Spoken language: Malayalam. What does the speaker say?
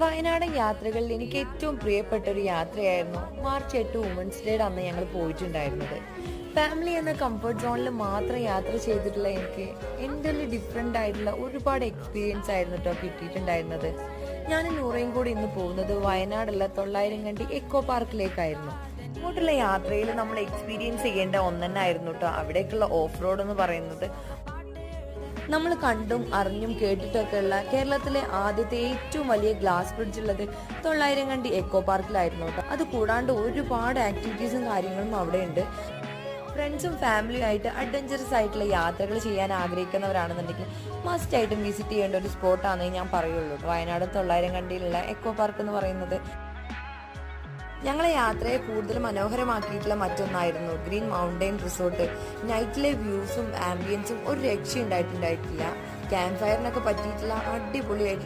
വയനാടൻ യാത്രകളിൽ എനിക്ക് ഏറ്റവും പ്രിയപ്പെട്ട ഒരു യാത്രയായിരുന്നു മാർച്ച് 8 വുമൻസ് ഡേയുടെ അന്ന് ഞങ്ങൾ പോയിട്ടുണ്ടായിരുന്നത്. ഫാമിലി എന്ന കംഫർട്ട് സോണിൽ മാത്രം യാത്ര ചെയ്തിട്ടുള്ള എനിക്ക് എൻ്റെ ഡിഫറെൻ്റ് ആയിട്ടുള്ള ഒരുപാട് എക്സ്പീരിയൻസ് ആയിരുന്നു കേട്ടോ കിട്ടിയിട്ടുണ്ടായിരുന്നത്. ഞാൻ നൂറയും കൂടി ഇന്ന് പോകുന്നത് വയനാടുള്ള 900 കണ്ടി എക്കോ പാർക്കിലേക്കായിരുന്നു. അങ്ങോട്ടുള്ള യാത്രയിൽ നമ്മൾ എക്സ്പീരിയൻസ് ചെയ്യേണ്ട ഒന്നെന്നായിരുന്നു കേട്ടോ അവിടേക്കുള്ള ഓഫ് റോഡ് എന്ന് പറയുന്നത്. നമ്മൾ കണ്ടും അറിഞ്ഞും കേട്ടിട്ടൊക്കെ ഉള്ള കേരളത്തിലെ ആദ്യത്തെ ഏറ്റവും വലിയ ഗ്ലാസ് ബ്രിഡ്ജ് ഉള്ളത് 900 കണ്ടി എക്കോ പാർക്കിലായിരുന്നു കേട്ടോ. അത് കൂടാണ്ട് ഒരുപാട് ആക്ടിവിറ്റീസും കാര്യങ്ങളും അവിടെ ഉണ്ട്. ഫ്രണ്ട്സും ഫാമിലിയും ആയിട്ട് അഡ്വഞ്ചറസ് ആയിട്ടുള്ള യാത്രകൾ ചെയ്യാൻ ആഗ്രഹിക്കുന്നവരാണെന്നുണ്ടെങ്കിൽ മസ്റ്റ് ആയിട്ടും വിസിറ്റ് ചെയ്യേണ്ട ഒരു സ്പോട്ടാണെന്നേ ഞാൻ പറയുള്ളൂ. വയനാട് 900 കണ്ടിയിലുള്ള എക്കോ പാർക്ക് എന്ന് പറയുന്നത് ഞങ്ങളെ യാത്രയെ കൂടുതൽ മനോഹരമാക്കിയിട്ടുള്ള മറ്റൊന്നായിരുന്നു ഗ്രീൻ മൗണ്ടെയിൻ റിസോർട്ട്. നൈറ്റിലെ വ്യൂസും ആംബിയൻസും ഒരു രക്ഷ ഉണ്ടായിട്ടുണ്ടായിട്ടില്ല. ക്യാമ്പ് ഫയറിനൊക്കെ പറ്റിയിട്ടുള്ള അടിപൊളിയായിട്ടുള്ള